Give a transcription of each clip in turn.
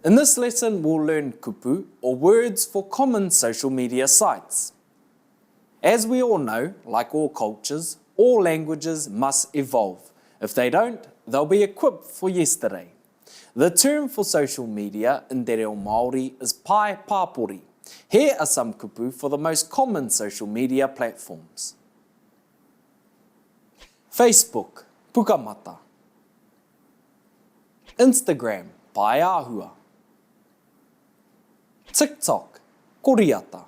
In this lesson, we'll learn kupu, or words for common social media sites. As we all know, like all cultures, all languages must evolve. If they don't, they'll be equipped for yesterday. The term for social media in Te Reo Māori is pai pāpori. Here are some kupu for the most common social media platforms. Facebook, Pukamata. Instagram, pai āhua. TikTok, koriata.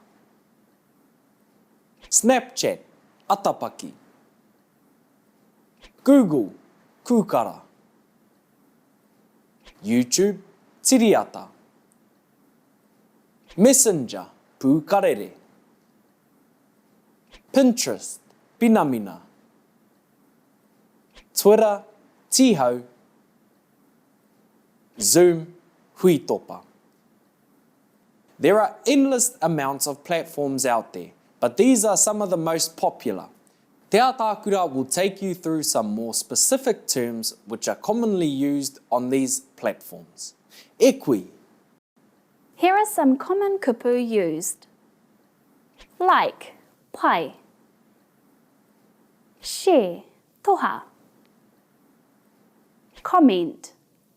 Snapchat, Atapaki. Google, kūkara. YouTube, tiriata. Messenger, pūkarere. Pinterest, pinamina. Twitter, tihau. Zoom, huitopa. There are endless amounts of platforms out there, but these are some of the most popular. Te Ataakura will take you through some more specific terms which are commonly used on these platforms. Ekui. Here are some common kupu used. Like, pai. Share, toha. Comment,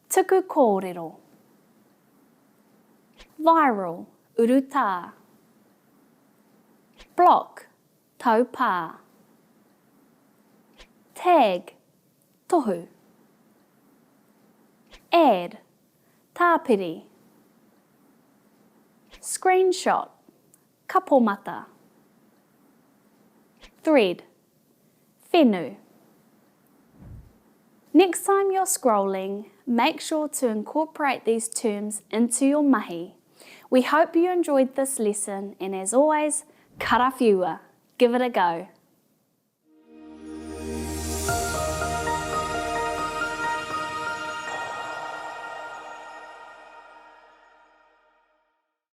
tuku kōrero. Viral, uruta. Block, taupā. Tag, tohu. Ad, tāpiri. Screenshot, kapomata. Thread, whenu. Next time you're scrolling, make sure to incorporate these terms into your mahi. We hope you enjoyed this lesson, and as always, karawhiua, give it a go.